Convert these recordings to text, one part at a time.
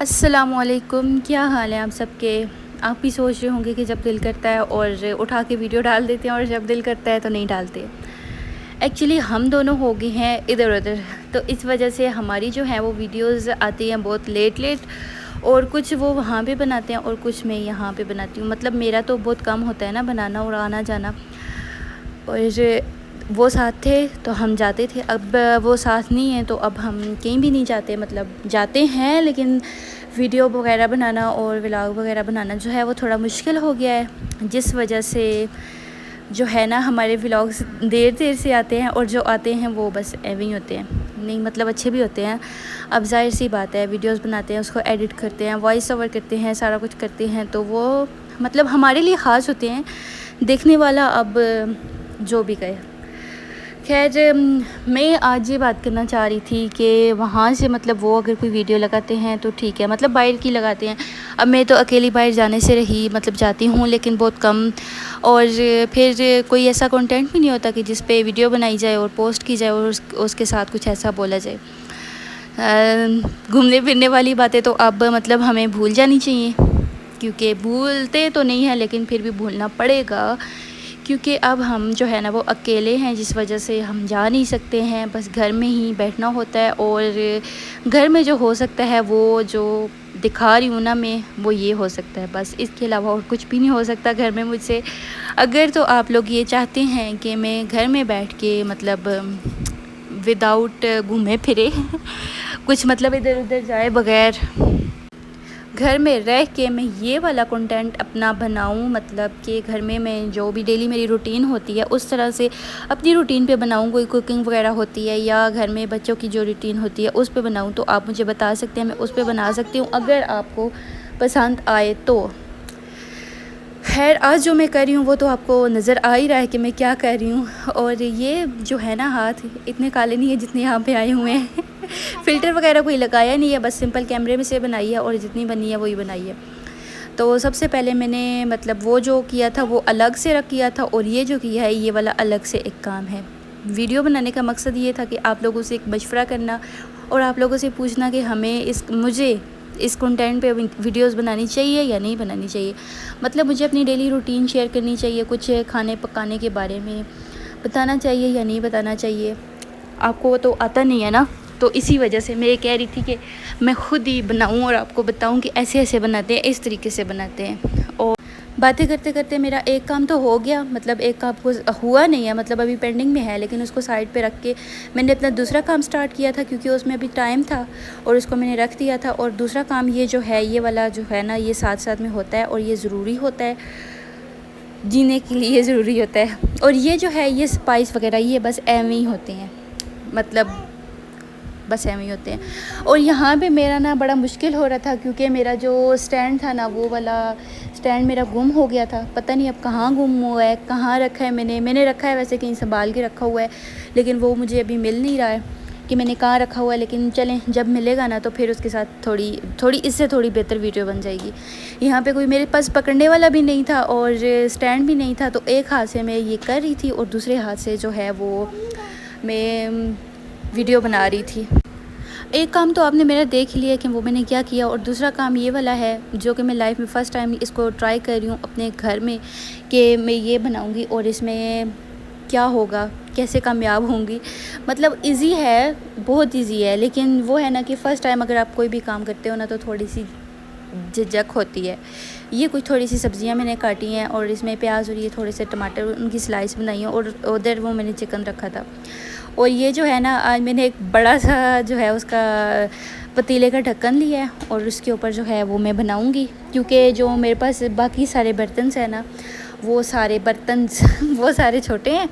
अस्सलामुअलैकुम, क्या हाल है आप सबके। आप भी सोच रहे होंगे कि जब दिल करता है और उठा के वीडियो डाल देते हैं और जब दिल करता है तो नहीं डालते। एक्चुअली हम दोनों हो गए हैं इधर उधर, तो इस वजह से हमारी जो है वो वीडियोस आती हैं बहुत लेट लेट, और कुछ वो वहाँ पे बनाते हैं और कुछ मैं यहाँ पे बनाती हूँ। मतलब मेरा तो बहुत कम होता है ना बनाना और आना जाना, और वो साथ थे तो हम जाते थे। अब वो साथ नहीं है तो अब हम कहीं भी नहीं जाते। मतलब जाते हैं लेकिन वीडियो वगैरह बनाना और व्लॉग वगैरह बनाना जो है वो थोड़ा मुश्किल हो गया है, जिस वजह से जो है ना हमारे व्लॉग्स देर देर से आते हैं, और जो आते हैं वो बस एवं ही होते हैं। नहीं मतलब अच्छे भी होते हैं। अब जाहिर सी बात है, वीडियोस बनाते हैं, उसको एडिट करते हैं, वॉइस ओवर करते हैं, सारा कुछ करते हैं, तो वो मतलब हमारे लिए ख़ास होते हैं। देखने वाला अब जो भी कहे। खैर, मैं आज ये बात करना चाह रही थी कि वहाँ से मतलब वो अगर कोई वीडियो लगाते हैं तो ठीक है, मतलब बाहर की लगाते हैं। अब मैं तो अकेली बाहर जाने से रही, मतलब जाती हूँ लेकिन बहुत कम, और फिर कोई ऐसा कंटेंट भी नहीं होता कि जिस पे वीडियो बनाई जाए और पोस्ट की जाए और उसके साथ कुछ ऐसा बोला जाए। घूमने फिरने वाली बातें तो अब मतलब हमें भूल जानी चाहिए, क्योंकि भूलते तो नहीं हैं लेकिन फिर भी भूलना पड़ेगा, क्योंकि अब हम जो है ना वो अकेले हैं, जिस वजह से हम जा नहीं सकते हैं। बस घर में ही बैठना होता है, और घर में जो हो सकता है वो जो दिखा रही हूँ ना मैं, वो ये हो सकता है बस। इसके अलावा और कुछ भी नहीं हो सकता घर में मुझसे। अगर तो आप लोग ये चाहते हैं कि मैं घर में बैठ के मतलब विदाउट घूमे फिरे कुछ मतलब इधर उधर जाए बगैर, घर में रह के मैं ये वाला कंटेंट अपना बनाऊं, मतलब कि घर में मैं जो भी डेली मेरी रूटीन होती है उस तरह से अपनी रूटीन पे बनाऊं। कोई कुकिंग वगैरह होती है या घर में बच्चों की जो रूटीन होती है उस पे बनाऊं, तो आप मुझे बता सकते हैं, मैं उस पे बना सकती हूँ अगर आपको पसंद आए तो। खैर, आज जो मैं कर रही हूँ वो तो आपको नज़र आ ही रहा है कि मैं क्या कर रही हूँ। और ये जो है ना, हाथ इतने काले नहीं है जितने यहाँ पे आए हुए हैं फ़िल्टर वगैरह कोई लगाया नहीं है, बस सिंपल कैमरे में से बनाई है, और जितनी बनी है वही बनाई है। तो सबसे पहले मैंने मतलब वो जो किया था वो अलग से रख किया था, और ये जो किया है ये वाला अलग से एक काम है। वीडियो बनाने का मकसद ये था कि आप लोगों से एक मशवरा करना और आप लोगों से पूछना कि मुझे इस कंटेंट पे वीडियोस बनानी चाहिए या नहीं बनानी चाहिए। मतलब मुझे अपनी डेली रूटीन शेयर करनी चाहिए, कुछ खाने पकाने के बारे में बताना चाहिए या नहीं बताना चाहिए। आपको वो तो आता नहीं है ना, तो इसी वजह से मैं ये कह रही थी कि मैं ख़ुद ही बनाऊं और आपको बताऊं कि ऐसे ऐसे बनाते हैं, इस तरीके से बनाते हैं। और बातें करते करते मेरा एक काम तो हो गया, मतलब एक काम को हुआ नहीं है, मतलब अभी पेंडिंग में है, लेकिन उसको साइड पे रख के मैंने अपना दूसरा काम स्टार्ट किया था, क्योंकि उसमें अभी टाइम था और उसको मैंने रख दिया था। और दूसरा काम ये जो है, ये वाला जो है ना, ये साथ साथ में होता है और ये ज़रूरी होता है, जीने के लिए ज़रूरी होता है। और ये जो है, ये स्पाइस वगैरह ये बस एवं ही होते हैं, मतलब बस एवं ही होते हैं। और यहाँ पे मेरा ना बड़ा मुश्किल हो रहा था, क्योंकि मेरा जो स्टैंड था ना, वो वाला स्टैंड मेरा गुम हो गया था। पता नहीं अब कहाँ गुम हुआ है, कहाँ रखा है। मैंने रखा है वैसे, कहीं संभाल के रखा हुआ है, लेकिन वो मुझे अभी मिल नहीं रहा है कि मैंने कहाँ रखा हुआ है। लेकिन चलें, जब मिलेगा ना तो फिर उसके साथ थोड़ी इससे थोड़ी बेहतर वीडियो बन जाएगी। यहाँ पे कोई मेरे पास पकड़ने वाला भी नहीं था और स्टैंड भी नहीं था, तो एक हाथ से मैं ये कर रही थी और दूसरे हाथ से जो है वो मैं वीडियो बना रही थी। एक काम तो आपने मेरा देख लिया कि वो मैंने क्या किया, और दूसरा काम ये वाला है जो कि मैं लाइफ में फ़र्स्ट टाइम इसको ट्राई कर रही हूँ अपने घर में, कि मैं ये बनाऊँगी और इसमें क्या होगा, कैसे कामयाब होंगी। मतलब इजी है, बहुत इजी है, लेकिन वो है ना कि फ़र्स्ट टाइम अगर आप कोई भी काम करते हो ना तो थोड़ी सी झिझक होती है। ये कुछ थोड़ी सी सब्जियां मैंने काटी हैं, और इसमें प्याज और ये थोड़े से टमाटर उनकी स्लाइस बनाई हैं, और उधर वो मैंने चिकन रखा था। और ये जो है ना, आज मैंने एक बड़ा सा जो है उसका पतीले का ढक्कन लिया है, और उसके ऊपर जो है वो मैं बनाऊंगी, क्योंकि जो मेरे पास बाकी सारे बर्तन हैं ना, वो सारे बर्तन वो सारे छोटे हैं,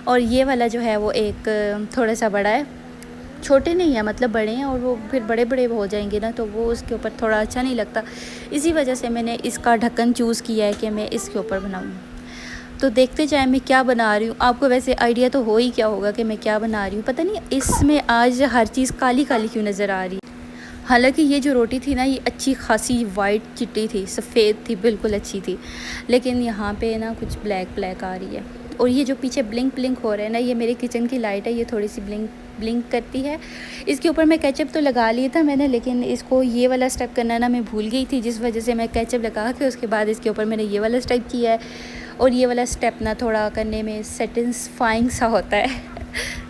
और ये वाला जो है वो एक थोड़ा सा बड़ा है। छोटे नहीं है, मतलब बड़े हैं, और वो फिर बड़े बड़े हो जाएंगे ना तो वो उसके ऊपर थोड़ा अच्छा नहीं लगता। इसी वजह से मैंने इसका ढक्कन चूज़ किया है कि मैं इसके ऊपर बनाऊँ। तो देखते जाएं मैं क्या बना रही हूँ। आपको वैसे आइडिया तो हो ही क्या होगा कि मैं क्या बना रही हूँ। पता नहीं इसमें आज हर चीज़ काली काली क्यों नज़र आ रही है। हालांकि ये जो रोटी थी ना, ये अच्छी खासी वाइट चिट्टी थी, सफ़ेद थी, बिल्कुल अच्छी थी, लेकिन यहाँ पे ना कुछ ब्लैक ब्लैक आ रही है। और ये जो पीछे ब्लिंक ब्लिंक हो रहा है ना, ये मेरे किचन की लाइट है, ये थोड़ी सी ब्लिंक ब्लिंक करती है। इसके ऊपर मैं केचप तो लगा लिया था मैंने, लेकिन इसको ये वाला स्टेप करना ना मैं भूल गई थी, जिस वजह से मैं केचप लगा के उसके बाद इसके ऊपर मैंने ये वाला स्टेप किया है। और ये वाला स्टेप ना थोड़ा करने में सेटिस्फाइंग सा होता है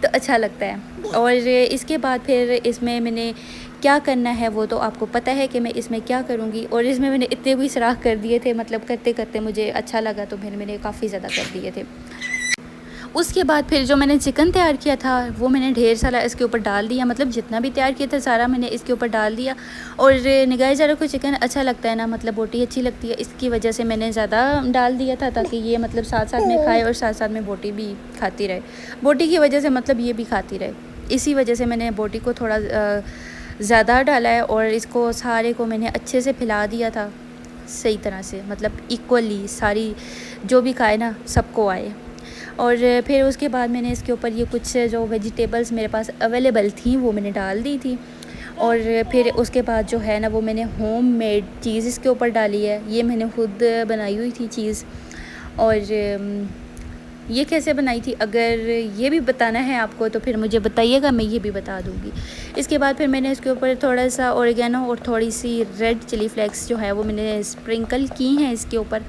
तो अच्छा लगता है। और इसके बाद फिर इसमें मैंने क्या करना है वो तो आपको पता है कि मैं इसमें क्या करूँगी। और इसमें मैंने इतने भी सुराख कर दिए थे, मतलब करते करते मुझे अच्छा लगा तो फिर मैंने काफ़ी ज़्यादा कर दिए थे। उसके बाद फिर जो मैंने चिकन तैयार किया था वो मैंने ढेर सारा इसके ऊपर डाल दिया, मतलब जितना भी तैयार किया था सारा मैंने इसके ऊपर डाल दिया। और निगाह ज़रा को चिकन अच्छा लगता है ना, मतलब बोटी अच्छी लगती है, इसकी वजह से मैंने ज़्यादा डाल दिया था ताकि ये मतलब साथ साथ में खाए और साथ साथ में बोटी भी खाती रहे। बोटी की वजह से मतलब ये भी खाती रहे, इसी वजह से मैंने बोटी को थोड़ा ज़्यादा डाला है। और इसको सारे को मैंने अच्छे से फैला दिया था सही तरह से, मतलब इक्वली सारी जो भी खाए ना सबको आए। और फिर उसके बाद मैंने इसके ऊपर ये कुछ जो वेजिटेबल्स मेरे पास अवेलेबल थी वो मैंने डाल दी थी। और फिर उसके बाद जो है ना वो मैंने होम मेड चीज़ इसके ऊपर डाली है, ये मैंने खुद बनाई हुई थी चीज़। और ये कैसे बनाई थी अगर ये भी बताना है आपको तो फिर मुझे बताइएगा, मैं ये भी बता दूँगी। इसके बाद फिर मैंने इसके ऊपर थोड़ा सा ऑरिगेनो और थोड़ी सी रेड चिली फ्लेक्स जो है वो मैंने स्प्रिंकल की हैं इसके ऊपर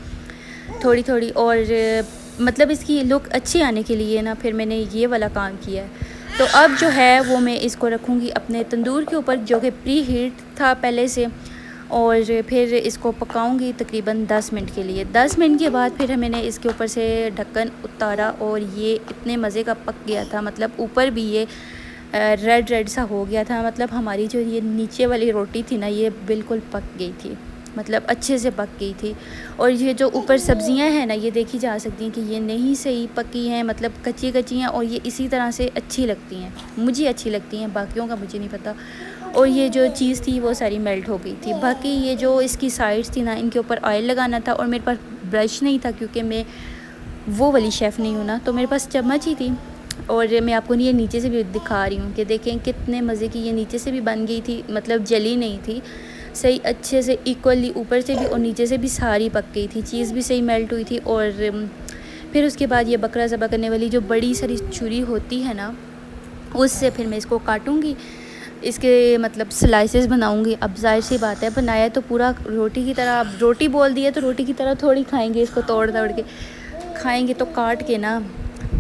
थोड़ी थोड़ी। और मतलब इसकी लुक अच्छी आने के लिए ना फिर मैंने ये वाला काम किया है। तो अब जो है वो मैं इसको रखूँगी अपने तंदूर के ऊपर जो कि प्री हीट था पहले से। और फिर इसको पकाऊंगी तकरीबन 10 मिनट के लिए। 10 मिनट के बाद फिर मैंने इसके ऊपर से ढक्कन उतारा और ये इतने मज़े का पक गया था, मतलब ऊपर भी ये रेड रेड सा हो गया था। मतलब हमारी जो ये नीचे वाली रोटी थी ना ये बिल्कुल पक गई थी, मतलब अच्छे से पक गई थी। और ये जो ऊपर सब्ज़ियां हैं ना ये देखी जा सकती हैं कि ये नहीं सही पकी हैं, मतलब कच्ची कच्ची हैं। और ये इसी तरह से अच्छी लगती हैं, मुझे अच्छी लगती हैं, बाकियों का मुझे नहीं पता। और ये जो चीज़ थी वो सारी मेल्ट हो गई थी। बाकी ये जो इसकी साइड्स थी ना इनके ऊपर ऑयल लगाना था और मेरे पास ब्रश नहीं था क्योंकि मैं वो वाली शेफ़ नहीं हूँ ना, तो मेरे पास चम्मच ही थी। और मैं आपको ये नीचे से भी दिखा रही हूँ कि देखें कितने मज़े की ये नीचे से भी बन गई थी, मतलब जली नहीं थी, सही अच्छे से इक्वली ऊपर से भी और नीचे से भी सारी पक गई थी, चीज़ भी सही मेल्ट हुई थी। और फिर उसके बाद ये बकरा ज़बा करने वाली जो बड़ी सारी छुरी होती है ना उससे फिर मैं इसको काटूँगी, इसके मतलब स्लाइसेस बनाऊँगी। अब जाहिर सी बात है बनाया तो पूरा रोटी की तरह, अब रोटी बोल दी है तो रोटी की तरह थोड़ी खाएँगे, इसको तोड़ तोड़ के खाएँगे तो काट के ना।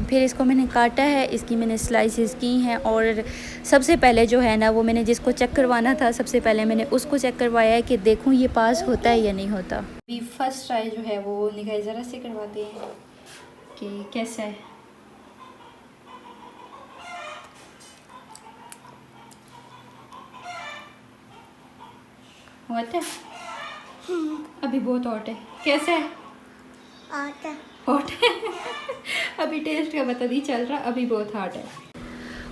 फिर इसको मैंने काटा है, इसकी मैंने स्लाइसेस की हैं। और सबसे पहले जो है ना वो मैंने जिसको चेक करवाना था सबसे पहले मैंने उसको चेक करवाया है कि देखूं ये पास होता है या नहीं होता। अभी फर्स्ट ट्राई जो है वो निगाह ज़रा से करवाते हैं कि कैसा है। होता है अभी बहुत हॉट है, कैसा है हॉट है अभी टेस्ट का पता नहीं चल रहा, अभी बहुत हॉट है।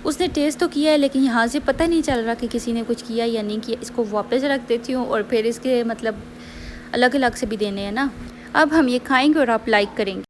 उसने टेस्ट तो किया है लेकिन यहाँ से पता नहीं चल रहा कि किसी ने कुछ किया या नहीं किया। इसको वापस रख देती हूँ और फिर इसके मतलब अलग अलग से भी देने हैं ना। अब हम ये खाएंगे और आप लाइक करेंगे।